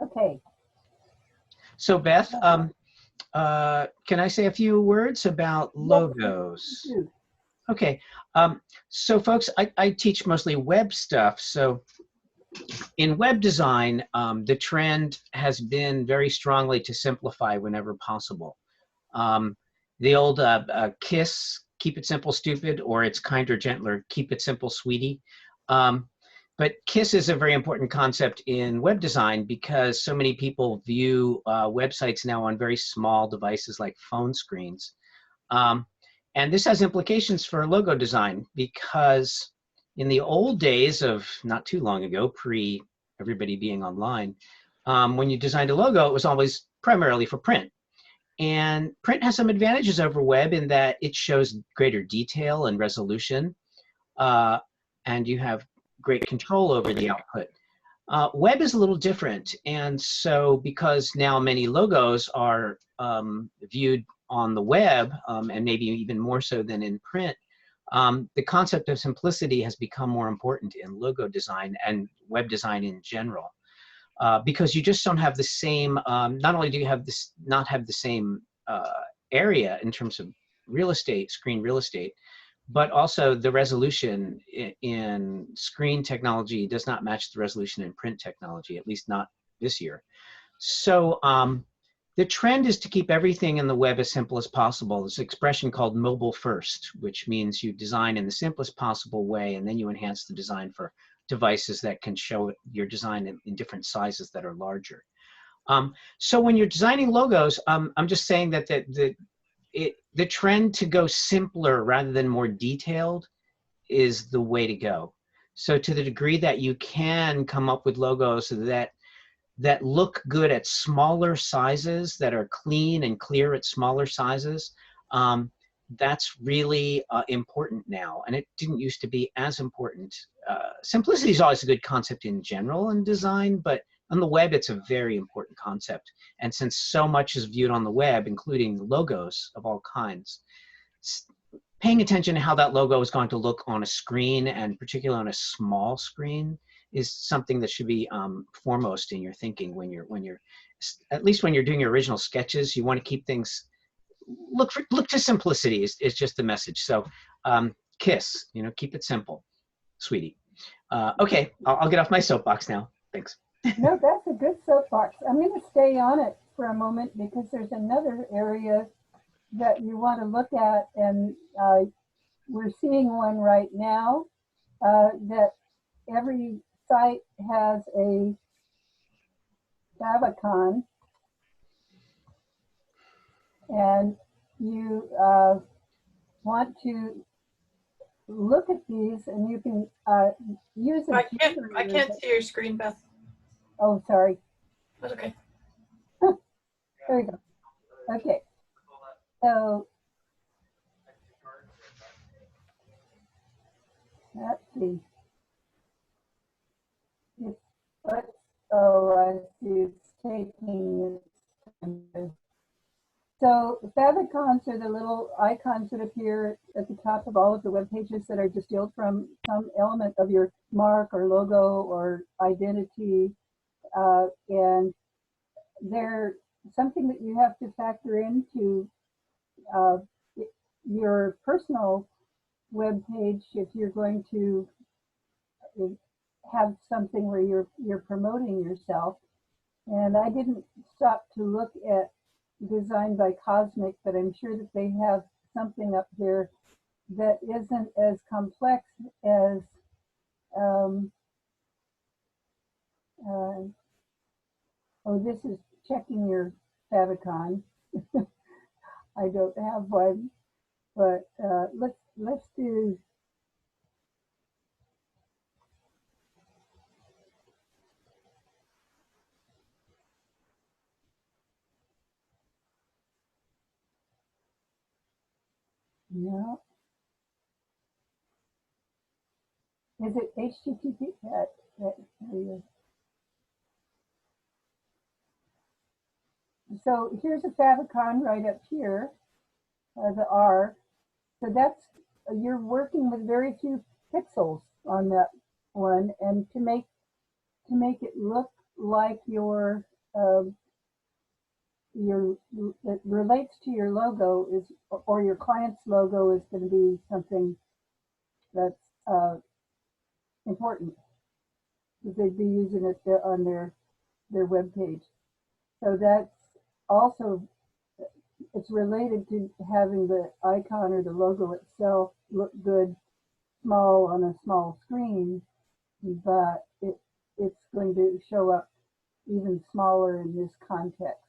Okay. So Beth, can I say a few words about logos? Yes. Okay, so folks, I teach mostly web stuff. So in web design, the trend has been very strongly to simplify whenever possible. The old KISS, keep it simple, stupid, or it's kinder, gentler, keep it simple, sweetie. But KISS is a very important concept in web design because so many people view websites now on very small devices like phone screens. And this has implications for logo design because in the old days of not too long ago, pre everybody being online, when you designed a logo, it was always primarily for print. And print has some advantages over web in that it shows greater detail and resolution, and you have great control over the output. Web is a little different, and so because now many logos are viewed on the web, and maybe even more so than in print, the concept of simplicity has become more important in logo design and web design in general. Because you just don't have the same, not only do you have this, not have the same area in terms of real estate, screen real estate, but also the resolution in screen technology does not match the resolution in print technology, at least not this year. So the trend is to keep everything in the web as simple as possible. There's an expression called mobile first, which means you design in the simplest possible way, and then you enhance the design for devices that can show your design in different sizes that are larger. So when you're designing logos, I'm just saying that the trend to go simpler rather than more detailed is the way to go. So to the degree that you can come up with logos that look good at smaller sizes, that are clean and clear at smaller sizes, that's really important now, and it didn't used to be as important. Simplicity is always a good concept in general in design, but on the web it's a very important concept. And since so much is viewed on the web, including logos of all kinds, paying attention to how that logo is going to look on a screen, and particularly on a small screen, is something that should be foremost in your thinking when you're at least when you're doing your original sketches. You want to keep things look to simplicity is just the message. So KISS, keep it simple, sweetie. Okay, I'll get off my soapbox now. Thanks. No, that's a good soapbox. I'm going to stay on it for a moment because there's another area that you want to look at, and we're seeing one right now that every site has a favicon, and you want to look at these, and you can use it. I can't see your screen, Beth. Oh, sorry. That's okay. There we go. Okay. So let's see. I see it's taking its. So favicons are the little icons that appear at the top of all of the web pages that are distilled from some element of your mark or logo or identity, and they're something that you have to factor into your personal web page if you're going to have something where you're promoting yourself. And I didn't stop to look at Design by Cosmic, but I'm sure that they have something up there that isn't as complex as this is checking your favicon. I don't have one, but let's do. No. Is it HTTP? So here's a favicon right up here, the R. So that's, you're working with very few pixels on that one, and to make it look like it relates to your logo is, or your client's logo is going to be something that's important because they'd be using it on their web page. So that's also, it's related to having the icon or the logo itself look good small on a small screen, but it's going to show up even smaller in this context.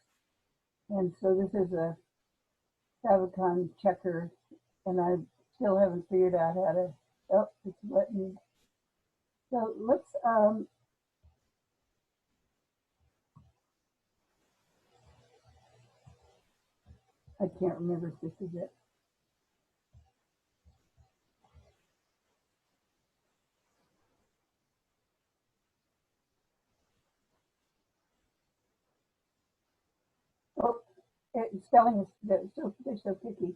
And so this is a favicon checker, and I still haven't figured out how to, oh, it's letting me. So let's, I can't remember if this is it. Oh, spelling is, they're so picky.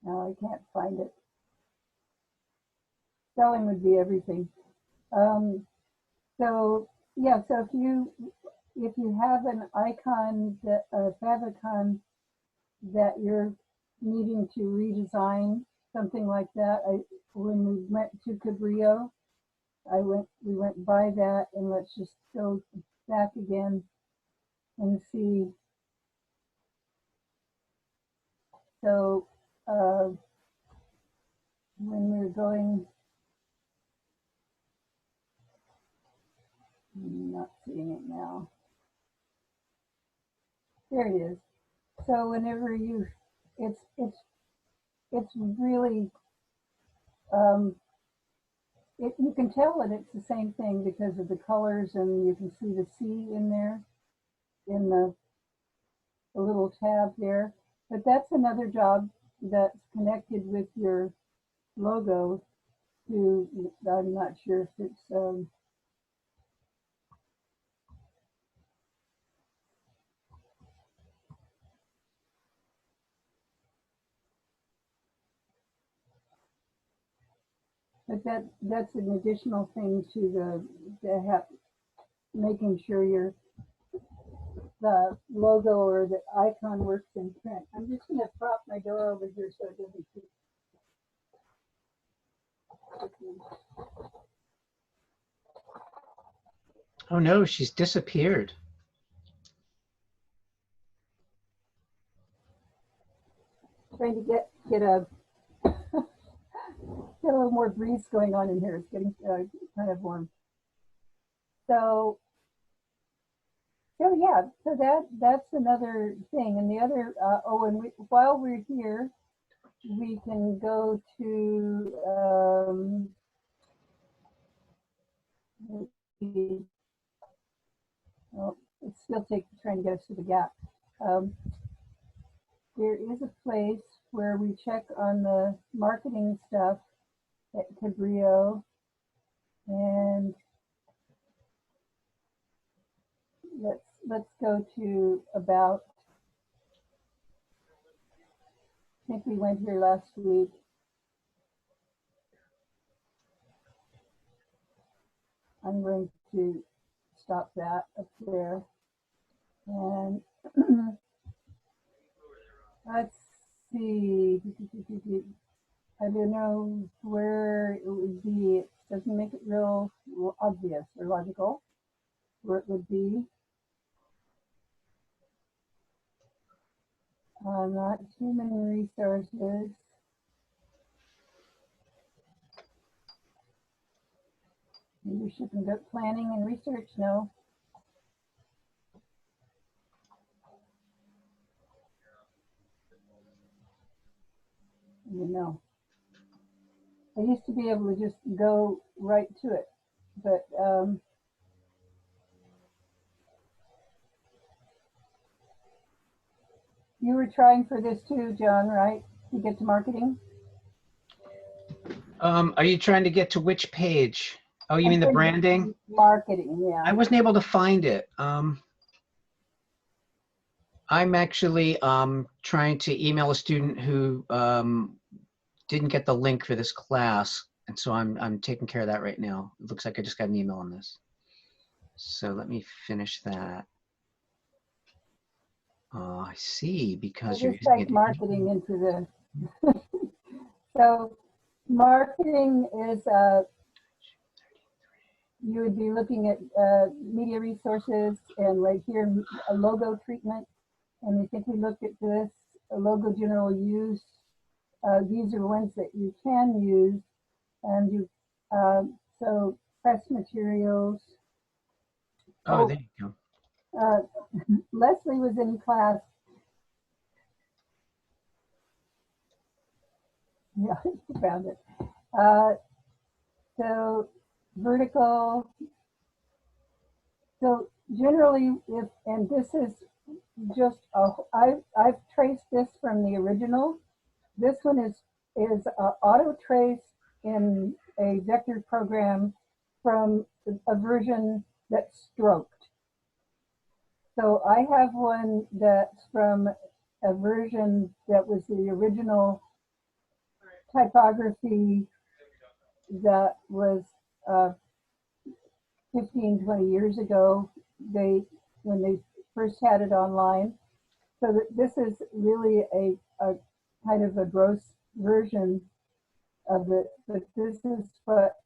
No, I can't find it. Spelling would be everything. So yeah, so if you have an icon, that a favicon that you're needing to redesign, something like that. When we went to Cabrillo, we went by that, and let's just go back again and see. So when we're going, I'm not seeing it now. There it is. So whenever it's really, you can tell that it's the same thing because of the colors, and you can see the C in there, in the little tab there. But that's another job that's connected with your logo to, I'm not sure if it's, but that's an additional thing to making sure the logo or the icon works in print. I'm just going to prop my door over here so it doesn't keep. Oh no, she's disappeared. Trying to get a little more breeze going on in here. It's getting kind of warm. So yeah, so that's another thing. And the other, and while we're here, we can go to, well, it's still trying to get us to the gap. There is a place where we check on the marketing stuff at Cabrillo, and let's go to about. I think we went here last week. I'm going to stop that up there, and let's see. I don't know where it would be. It doesn't make it real obvious or logical where it would be. Not human resources. Leadership and planning and research, no. No. I used to be able to just go right to it, but you were trying for this too, John, right? To get to marketing? Are you trying to get to which page? Oh, you mean the branding? Marketing, yeah. I wasn't able to find it. I'm actually trying to email a student who didn't get the link for this class, and so I'm taking care of that right now. It looks like I just got an email on this. So let me finish that. I see, I because you're just using typed it. marketing into the, so marketing is, you would be looking at media resources and right here, a logo treatment. And I think we looked at this, a logo general use. These are ones that you can use. And you, so press materials. Oh, there you go. Leslie was in class. Yeah, I found it. So vertical. So generally, if, and this is just, I've traced this from the original. This one is auto traced in a vector program from a version that's stroked. So I have one that's from a version that was the original typography that was 15, 20 years ago, when they first had it online. So that this is really a kind of a gross version of it, but this is what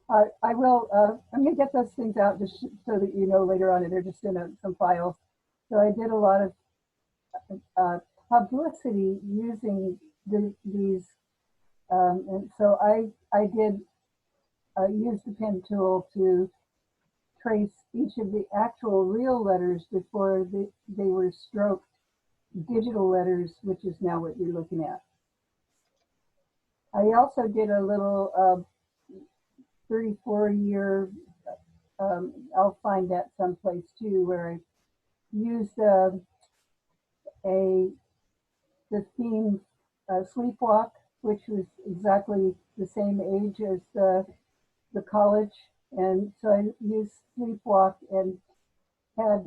I will, I'm gonna get those things out just so that you know later on, and they're just in some files. So I did a lot of publicity using these, and so I did use the pen tool to trace each of the actual real letters before they were stroked digital letters, which is now what you're looking at. I also did a little 34-year, I'll find that someplace too, where I used the theme Sleepwalk, which was exactly the same age as the college. And so I used Sleepwalk and had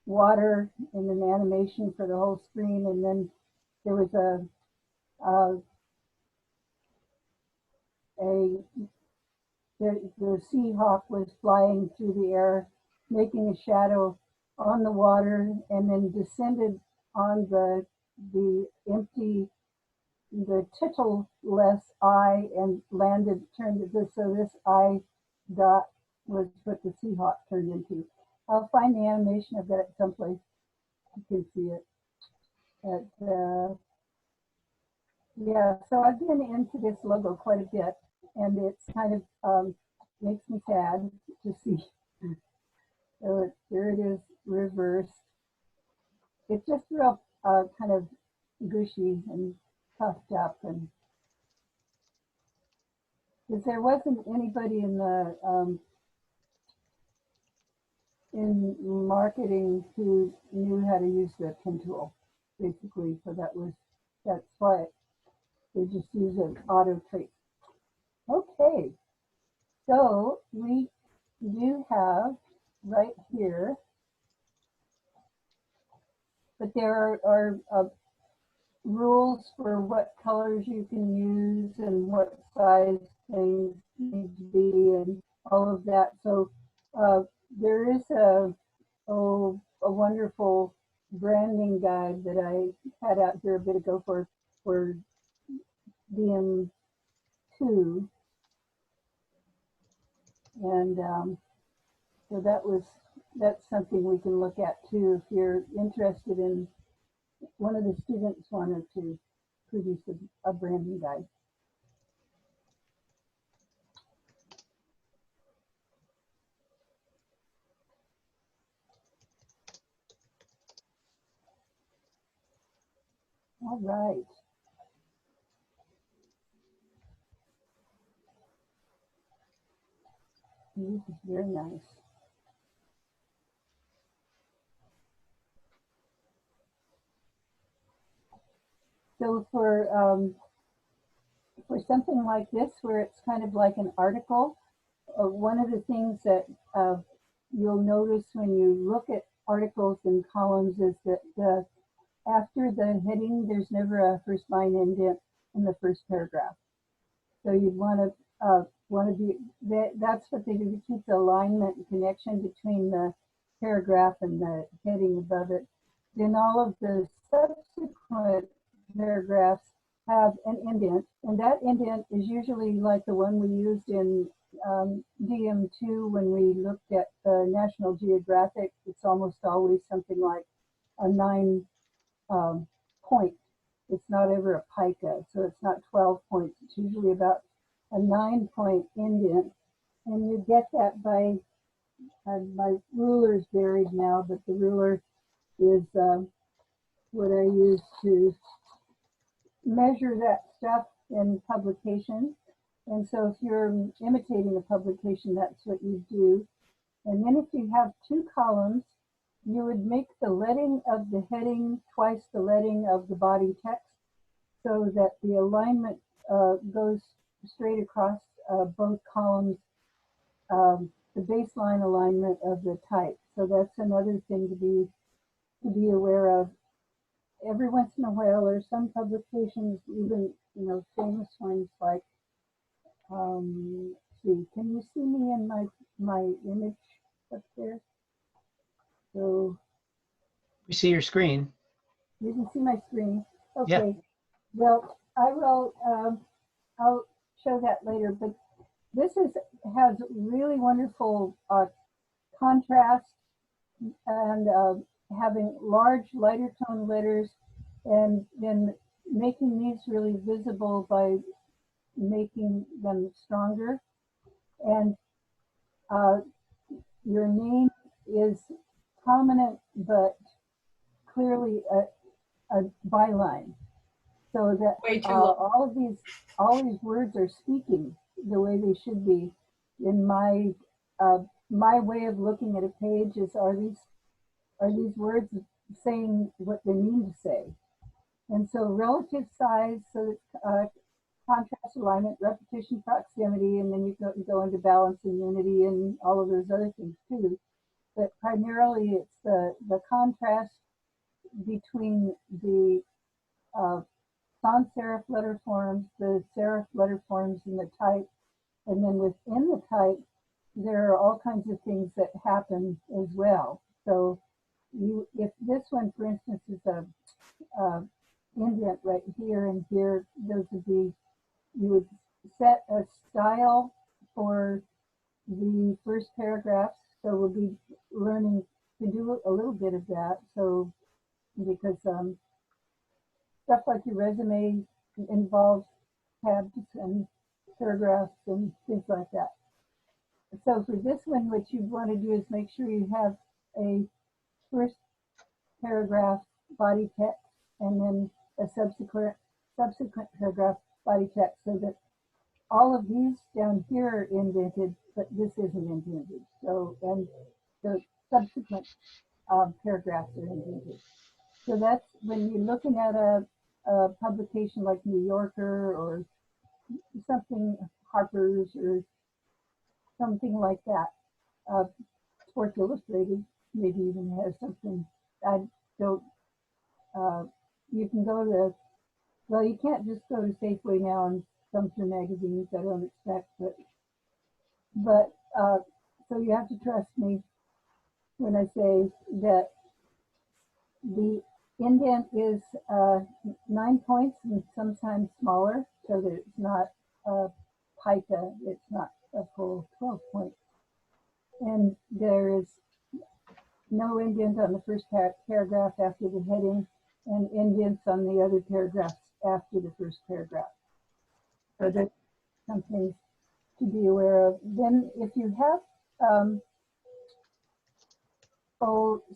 water and an animation for the whole screen. And then there was the Seahawk was flying through the air, making a shadow on the water, and then descended on the empty, the tittle-less eye and landed, turned to this, so this eye dot was what the Seahawk turned into. I'll find the animation of that someplace. You can see it. Yeah, so I've been into this logo quite a bit, and it's kind of makes me sad to see. So there it is, reversed. It's just real kind of gushy and puffed up, and because there wasn't anybody in the in marketing who knew how to use the pen tool, basically. So that's why they just use an auto trace. Okay, so we do have right here, but there are rules for what colors you can use and what size things need to be and all of that. So there is a wonderful branding guide that I had out here a bit ago for DM8, and so that's something we can look at too if you're interested in. One of the students wanted to produce a branding guide. All right. This is very nice. So for something like this, where it's kind of like an article, one of the things that you'll notice when you look at articles and columns is that after the heading, there's never a first line indent in the first paragraph. So you'd want to be that's what they do to keep the alignment and connection between the paragraph and the heading above it. Then all of the subsequent paragraphs have an indent, and that indent is usually like the one we used in DM2 when we looked at the National Geographic. It's almost always something like a 9 point. It's not ever a pica, so it's not 12 points. It's usually about a 9-point indent, and you get that by my ruler's buried now, but the ruler is what I use to measure that stuff in publications. And so if you're imitating a publication, that's what you do. And then if you have 2 columns, you would make the leading of the heading twice the leading of the body text, so that the alignment goes straight across both columns, the baseline alignment of the type. So that's another thing to be aware of. Every once in a while, there's some publications, even famous ones like. Let's see, can you see me in my image up there? So We see your screen. you can see my screen. Okay. Yeah. Well, I will. I'll show that later. But this has really wonderful contrast and having large lighter tone letters, and then making these really visible by making them stronger. And your name is prominent but clearly a byline, so that Way too long. all these words are speaking the way they should be. In my way of looking at a page is, are these words saying what they mean to say? And so relative size, so contrast, alignment, repetition, proximity, and then you go into balance and unity and all of those other things too. But primarily it's the contrast between the sans serif letter forms, the serif letter forms, and the type. And then within the type, there are all kinds of things that happen as well. So if this one, for instance, is a indent right here and here, those would be, you would set a style for the first paragraphs. So we'll be learning to do a little bit of that. So because stuff like your resume involves tabs and paragraphs and things like that. So for this one, what you want to do is make sure you have a first paragraph body text and then a subsequent paragraph body text, so that all of these down here are indented, but this isn't indented. So, and the subsequent paragraphs are indented. So that's when you're looking at a publication like New Yorker or something, Harper's or something like that. Sports Illustrated maybe even has something. I don't. You can go to. Well, you can't just go to Safeway now and thumb through magazines. I don't expect, but so you have to trust me when I say that the indent is 9 points and sometimes smaller, so that it's not a pica. It's not a full 12 points. And there is no indent on the first paragraph after the heading, and indents on the other paragraphs after the first paragraph. So that's something to be aware of. Then if you have,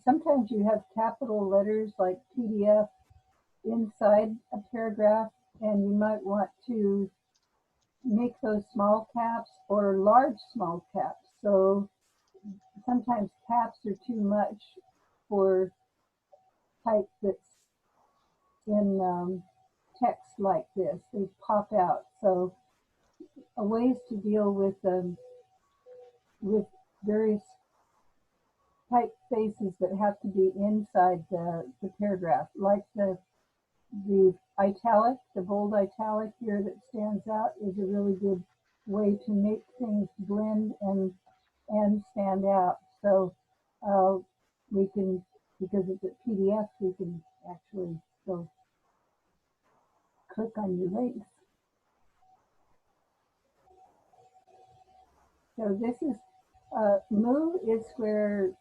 sometimes you have capital letters like PDF inside a paragraph, and you might want to make those small caps or large small caps. So sometimes caps are too much for type that's in text like this. They pop out. So ways to deal with various typefaces that have to be inside the paragraph, like the italic, the bold italic here that stands out is a really good way to make things blend and stand out. So we can, because it's a PDF, we can actually go click on your links. So this is, Moo is where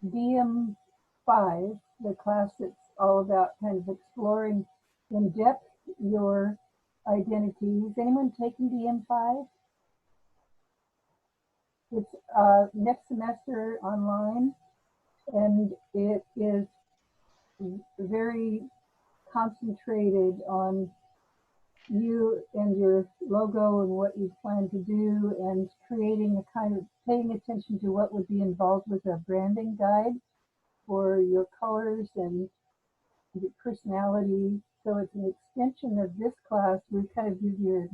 DM5, the class that's all about kind of exploring in depth your identities. Anyone taking DM5? It's next semester online, and it is very concentrated on you and your logo and what you plan to do, and creating a kind of paying attention to what would be involved with a branding guide for your colors and your personality. So it's an extension of this class. We kind of give you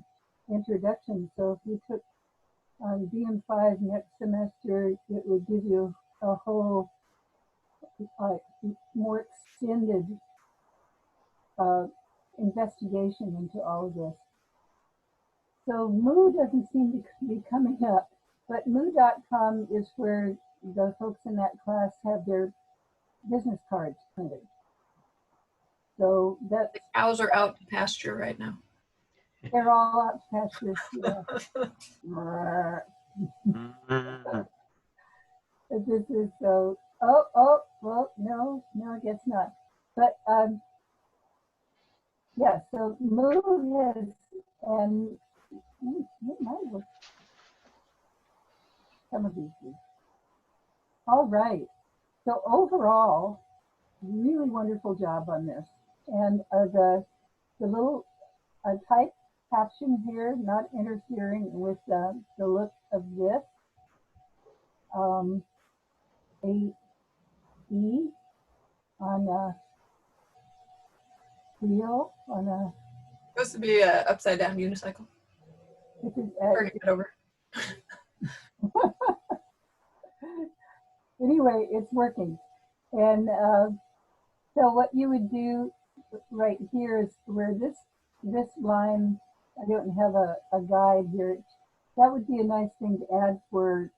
an introduction. So if you took DM5 next semester, it would give you a whole more extended investigation into all of this. So Moo doesn't seem to be coming up, but moo.com is where the folks in that class have their business cards printed. So that's, The cows are out to pasture right now. they're all out to pasture. Yeah. This is so, well, no, I guess not. But yeah, so Moo is, and it might work. Some of these do. All right. So overall, really wonderful job on this. And the little type caption here, not interfering with the look of this. AE on a wheel, on a, Supposed to be a upside down unicycle. this is, Turning it over. anyway, it's working. And so what you would do right here is where this line, I don't have a guide here. That would be a nice thing to add for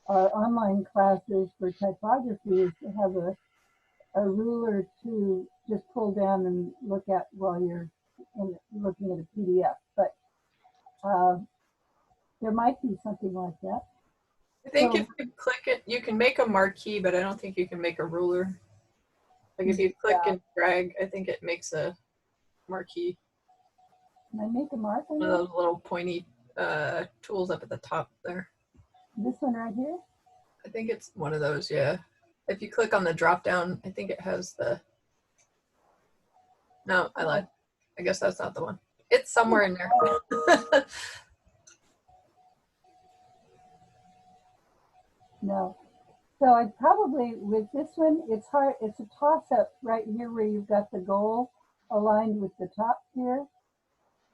our online classes for typography, is to have a ruler to just pull down and look at while you're looking at a PDF. But there might be something like that. I think So, if you click it, you can make a marquee, but I don't think you can make a ruler. Like if you click and drag, I think it makes a marquee. can I make a mark on One of it? those little pointy tools up at the top there. This one right here? I think it's one of those, yeah. If you click on the drop down, I think it has the. No, I lied. I guess that's not the one. It's somewhere in there. No. So I'd probably, with this one, it's hard, it's a toss up right here where you've got the goal aligned with the top here.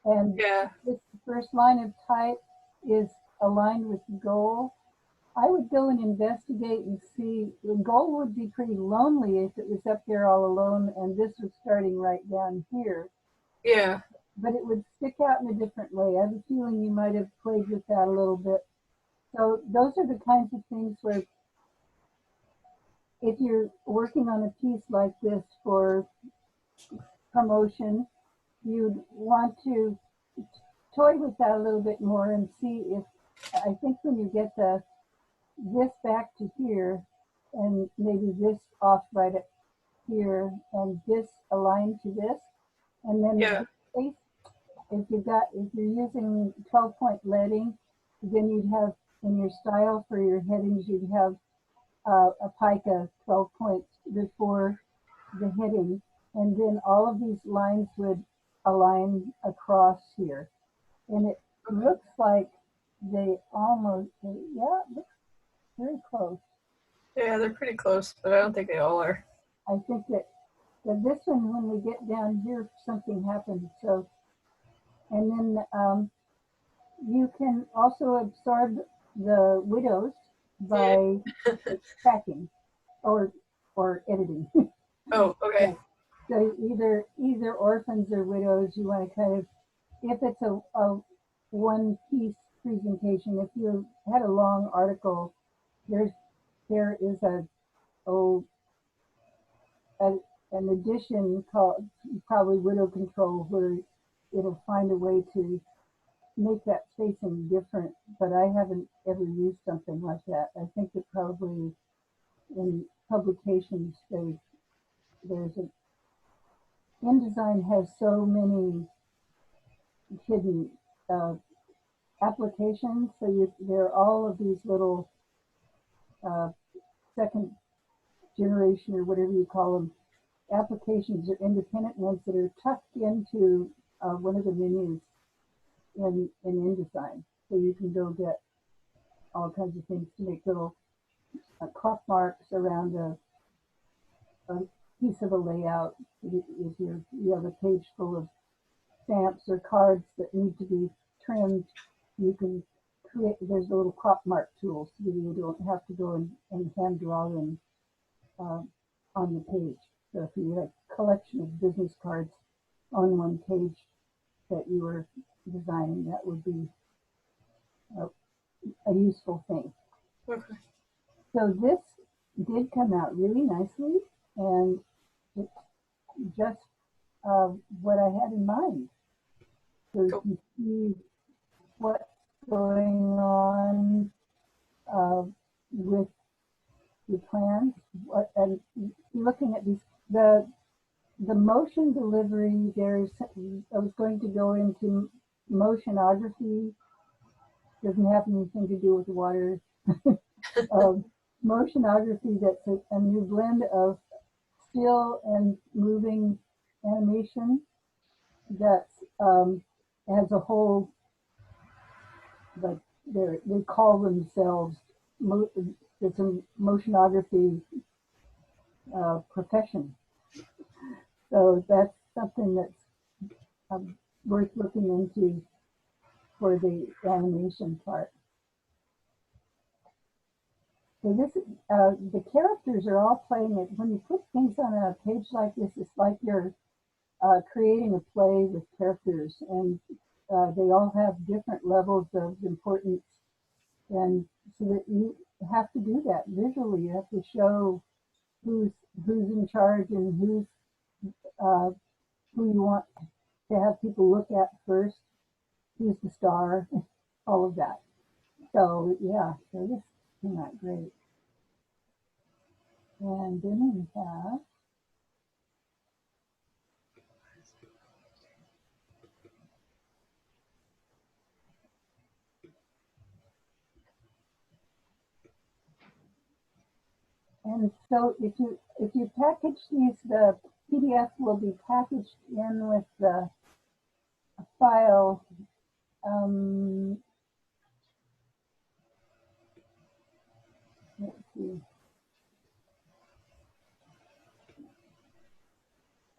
And Yeah. this first line of type is aligned with the goal. I would go and investigate and see. The goal would be pretty lonely if it was up there all alone and this was starting right down here. Yeah. But it would stick out in a different way. I have a feeling you might have played with that a little bit. So those are the kinds of things where if you're working on a piece like this for promotion, you'd want to toy with that a little bit more and see if, I think when you get this back to here and maybe this off right at here and this aligned to this, and then Yeah. if you're using 12-point leading, then you'd have in your style for your headings, you'd have a pica 12 points before the heading, and then all of these lines would align across here. And it looks like they almost, yeah, it looks very close. Yeah, they're pretty close, but I don't think they all are. I think that this one, when we get down here, something happened. So, and then you can also absorb the widows by tracking or editing. Oh, okay. So either orphans or widows, you want to kind of, if it's a one piece presentation, if you had a long article, there is an edition called probably Widow Control, where it'll find a way to make that spacing different, but I haven't ever used something like that. I think that probably in publications, InDesign has so many hidden uh, applications, so there are all of these little uh, second generation or whatever you call them applications or independent ones that are tucked into one of the menus in InDesign. So you can go get all kinds of things to make little crop marks around a piece of a layout. If you have a page full of stamps or cards that need to be trimmed, you can create, there's a little crop mark tool so you don't have to go and hand draw them on the page. So if you had a collection of business cards on one page that you were designing, that would be a useful thing. Okay. So this did come out really nicely, and it's just what I had in mind. So you can see what's going on with the plans, and looking at these, the motion delivery. I was going to go into motionography. Doesn't have anything to do with water. Motionography, that's a new blend of still and moving animation that has a whole, like they call themselves, it's a motionography profession. So that's something that's worth looking into for the animation part. So this, the characters are all playing it. When you put things on a page like this, it's like you're creating a play with characters, and they all have different levels of importance. And so that you have to do that visually. You have to show who's in charge and who you want to have people look at first, who's the star, all of that. So yeah, so this came out great. And then we have and so if you package these, the PDF will be packaged in with the file. Let's see.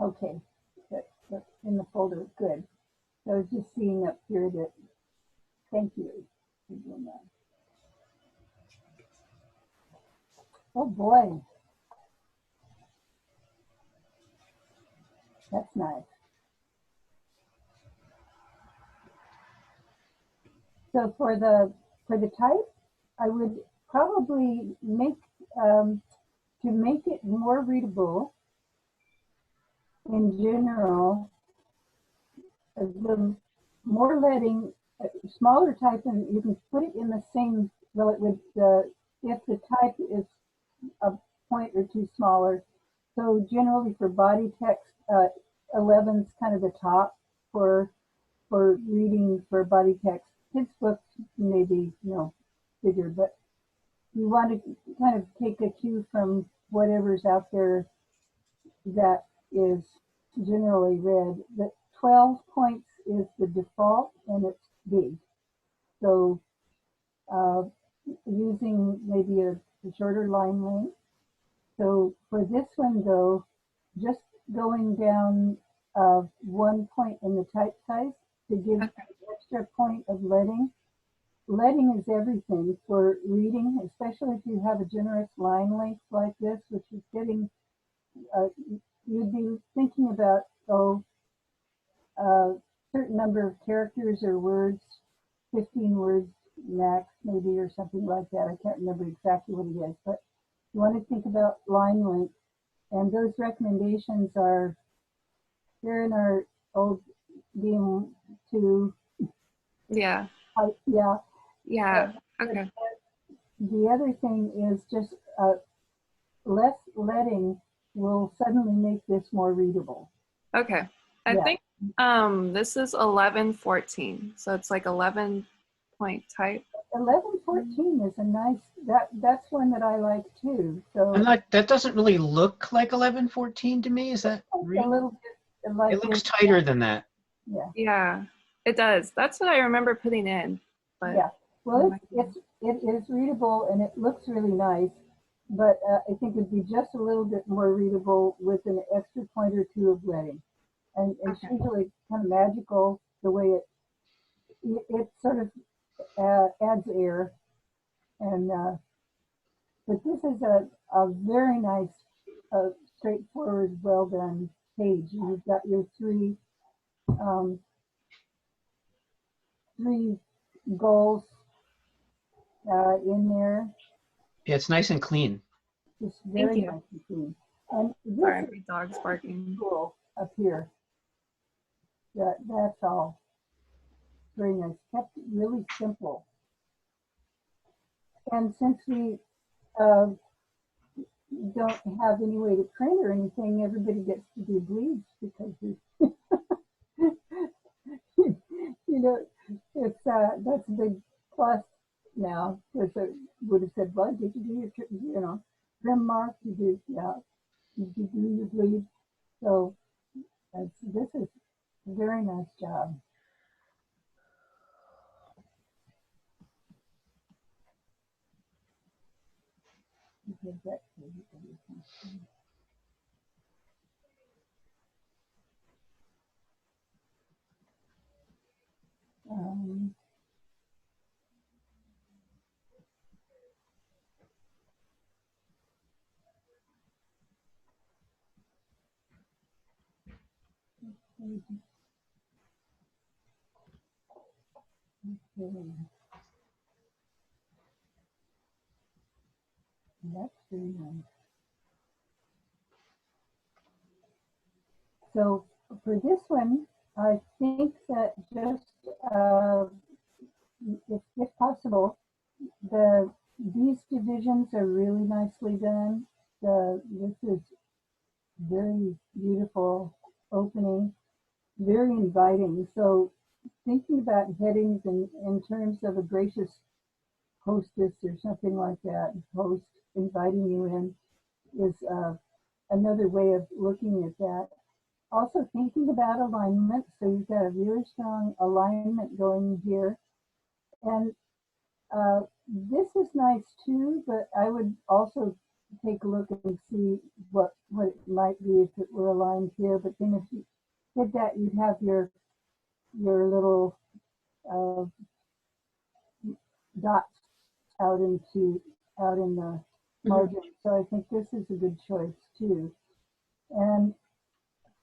Okay, that's in the folder. Good. So I was just seeing up here that. Thank you for doing that. Oh boy, that's nice. So for the type, I would probably make to make it more readable in general, the more leading, smaller type, and you can put it in the same, well, it would, if the type is a point or two smaller. So generally for body text, 11 is kind of the top for reading for body text. Kids books maybe, bigger, but you want to kind of take a cue from whatever's out there that is generally read. The 12 points is the default, and it's big. So using maybe a shorter line length. So for this one though, just going down 1 point in the type size to give an extra point of leading. leading is everything for reading, especially if you have a generous line length like this, which is getting, you'd be thinking about, a certain number of characters or words, 15 words max maybe, or something like that. I can't remember exactly what it is, but you want to think about line length. And those recommendations are here in our old DM8 Yeah. yeah. Yeah. Okay. The other thing is just less leading will suddenly make this more readable. Okay. I Yeah. think this is 1114. So it's like 11 point type. 1114 is a nice, that's one that I like too. So I'm not, that doesn't really look like 1114 to me. Is that a real? little bit like It looks tighter than that. Yeah. Yeah, it does. That's what I remember putting in. But Yeah. Well, it is readable and it looks really nice, but I think it'd be just a little bit more readable with an extra point or two of leading. And it's Okay. usually kind of magical the way it sort of adds air. And but this is a very nice, straightforward, well done page. You've got your um, three goals in there. Yeah, it's nice and clean. Just very you. nice and clean. And this Sorry, is my dog's barking. cool up here. That's all very nice. Kept it really simple. And since we don't have any way to print or anything, everybody gets to do bleeds because you know, it's that's a big plus now. Because it would have said, "Well, did you do your trim mark? You did, yeah. Did you do your bleed?" So this is a very nice job. Um, that's very nice. So for this one, I think that just if possible, these divisions are really nicely done. This is very beautiful opening, very inviting. So thinking about headings in terms of a gracious hostess or something like that, host inviting you in is another way of looking at that. Also thinking about alignment. So you've got a really strong alignment going here. And this is nice too, but I would also take a look and see what it might be if it were aligned here. But then if you did that, you'd have your little dots out in the margin. So I think this is a good choice too. And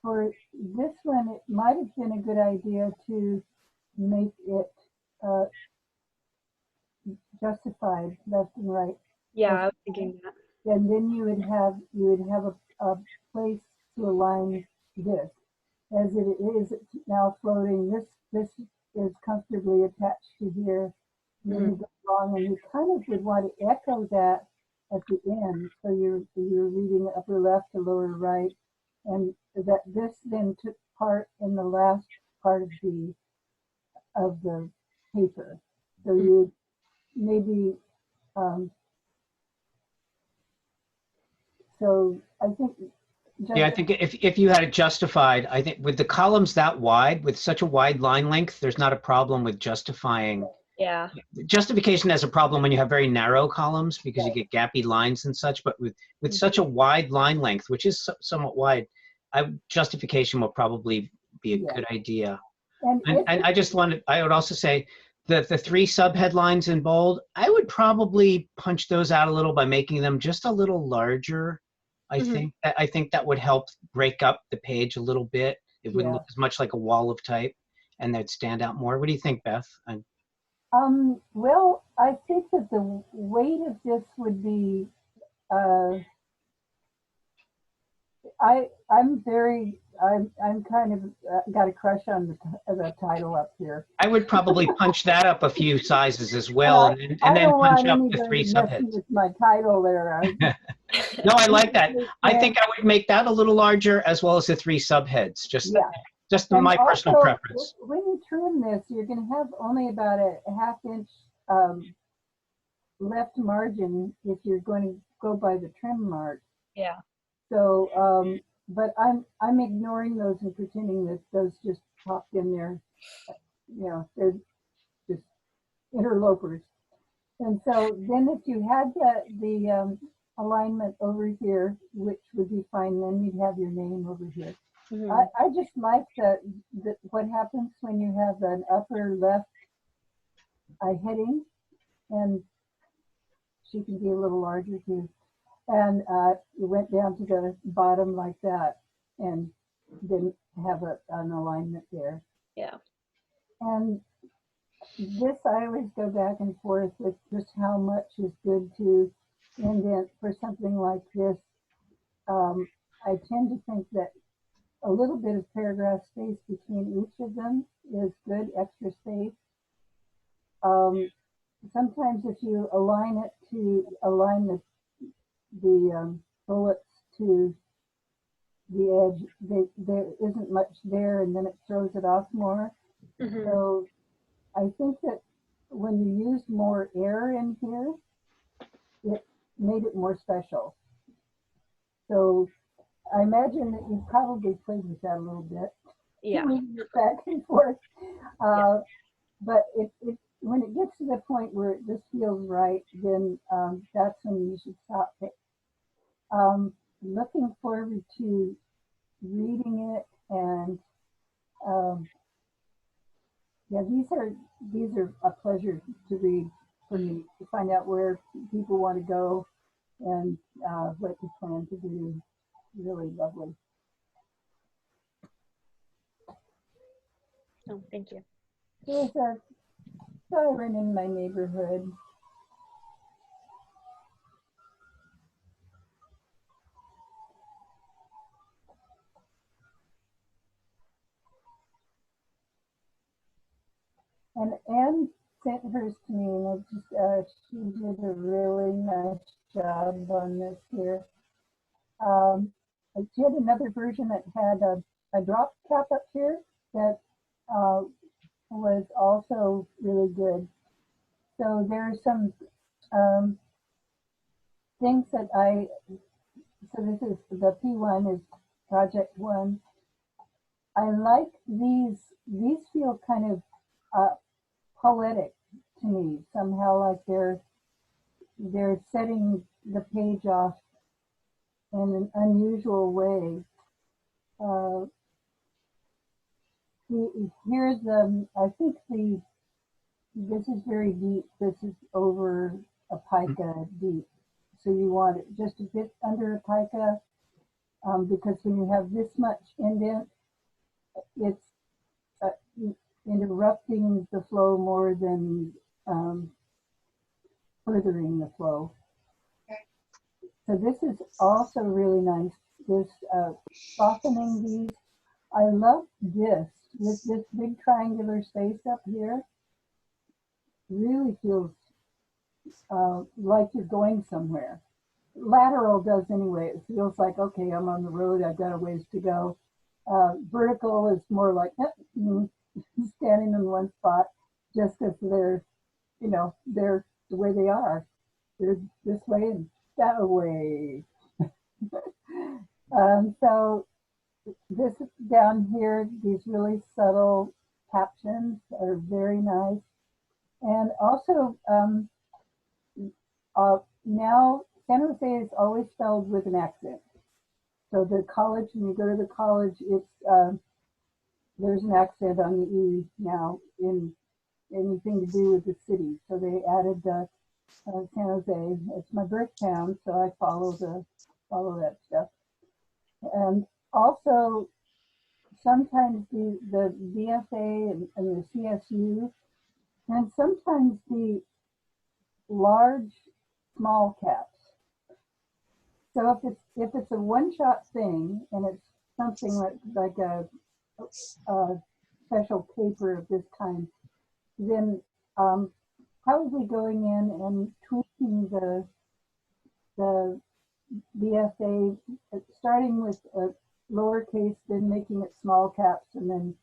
for this one, it might have been a good idea to make it justified left and right. Yeah, I was thinking that. And then you would have a place to align this. As it is now floating, this is comfortably attached to here. And then you go along and you kind of would want to echo that at the end. So you're reading upper left to lower right. And that this then took part in the last part of the paper. So you maybe so I think Yeah, I think if you had it justified, I think with the columns that wide, with such a wide line length, there's not a problem with justifying. Yeah. Justification has a problem when you have very narrow columns because you get gappy lines and such, but with such a wide line length, which is somewhat wide, justification will probably be a good idea. And I would also say The three subheadlines in bold, I would probably punch those out a little by making them just a little larger. Mhm. I think that would help break up the page a little bit. It wouldn't Yeah. look as much like a wall of type, and they'd stand out more. What do you think, Beth? Well, I think that the weight of this would be, I'm kind of got a crush on the title up here. I would probably punch that up a few sizes as well, I, and I then don't punch want up the anybody three messing subheads. with my title there. No, I like that. I Yeah. think I would make that a little larger as well as the three subheads. Yeah. Just And my personal also, preference. when you trim this, you're going to have only about a ½ inch left margin if you're going to go by the trim mark. Yeah. So, but I'm ignoring those and pretending that those just popped in there. You know, they're just interlopers. And so then if you had the alignment over here, which would be fine, then you'd have your name over here. Mhm. I just like what happens when you have an upper left heading, and she can be a little larger too. And you went down to the bottom like that and didn't have an alignment there. Yeah. And this, I always go back and forth with just how much is good to indent for something like this. I tend to think that a little bit of paragraph space between each of them is good extra space. Sometimes if you align the bullets to the edge, there isn't much there, and then it throws it off more. Mhm. So I think that when you use more air in here, it made it more special. So I imagine that you probably played with that a little bit. Yeah. Moving it back and forth. But when it gets to the point where it just feels right, then that's when you should stop it. Looking forward to reading it, and yeah, these are a pleasure to read for me, to find out where people want to go and what you plan to do. Really lovely. Oh, thank you. There's a siren in my neighborhood. And Anne sent hers to me, and she did a really nice job on this here. She had another version that had a drop cap up here that was also really good. So there's some um, things that so this is the P1 is project 1. I like these feel kind of poetic to me, somehow, like they're setting the page off in an unusual way. Here's I think this is very deep. This is over a pica deep. So you want it just a bit under a pica, because when you have this much indent, it's uh, interrupting the flow more than furthering the flow. So this is also really nice. This softening these. I love this with this big triangular space up here. Really feels like you're going somewhere. Lateral does anyway. It feels like, okay, I'm on the road. I've got a ways to go. Vertical is more like standing in one spot, just as they're the way they are. They're this way and that way. So this down here, these really subtle captions are very nice. And also, now San Jose is always spelled with an accent. So the college, when you go to the college, it's there's an accent on the E now in anything to do with the city. So they added San Jose. It's my birth town, so I follow that stuff. And also sometimes the BFA and the CSU, and sometimes the large small caps. So if it's a one-shot thing and it's something like a special paper of this kind, then probably going in and tweaking the BFA, starting with a lowercase, then making it small caps, and then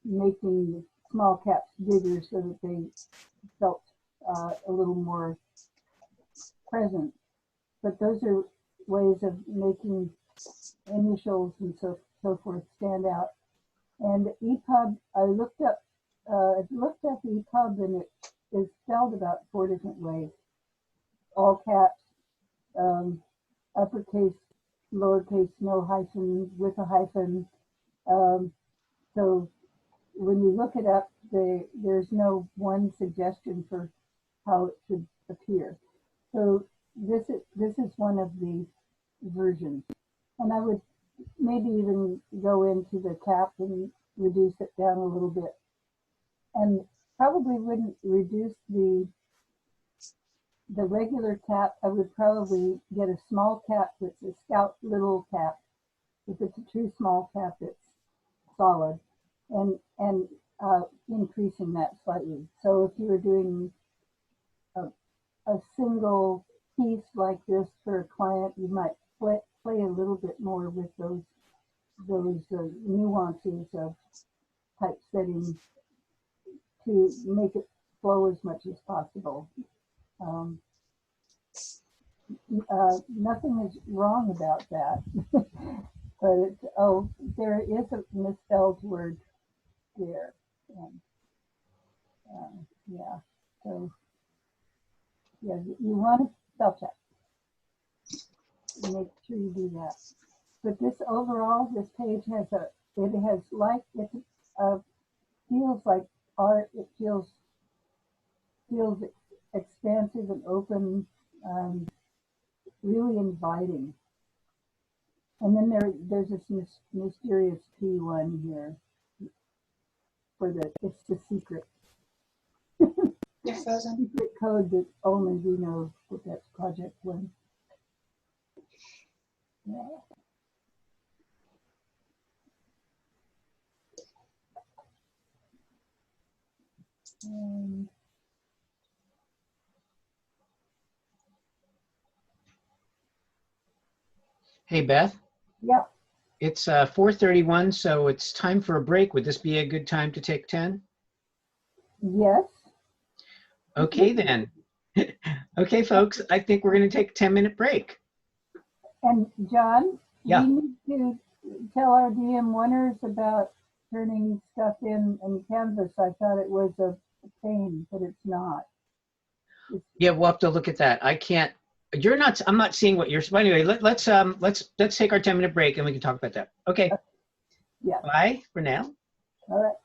making the small caps bigger so that they felt a little more present. But those are ways of making initials and so forth stand out. And EPUB, I looked up the EPUB, and it is spelled about 4 different ways: all caps, uppercase, lowercase, no hyphen, with a hyphen. So when you look it up, there's no one suggestion for how it should appear. So this is one of the versions, and I would maybe even go into the cap and reduce it down a little bit, and probably wouldn't reduce the regular cap. I would probably get a small cap that's a scout little cap. If it's a true small cap, it's solid, and increasing that slightly. So if you were doing a single piece like this for a client, you might play a little bit more with those nuances of typesetting to make it flow as much as possible. Nothing is wrong about that, but it's, there is a misspelled word there. And, yeah, so yeah, you want to spell check. Make sure you do that. But this overall, this page has feels like art. It feels expansive and open, really inviting. And then there's this mysterious P1 here it's the secret. You're frozen. Secret code that only we know that that's Project 1. Yeah. And Hey, Beth, yeah, it's 4:31, so it's time for a break. Would this be a good time to take 10? yes. Okay, then. Okay, folks, I think we're going to take a 10-minute break. And John, Yeah. we need to tell our DM1ers about turning stuff in Canvas. I thought it was a pain, but it's not. Yeah, we'll have to look at that. I can't. I'm not seeing what you're. Anyway, let's take our 10-minute break and we can talk about that. Okay. Yeah. Bye for now. All right.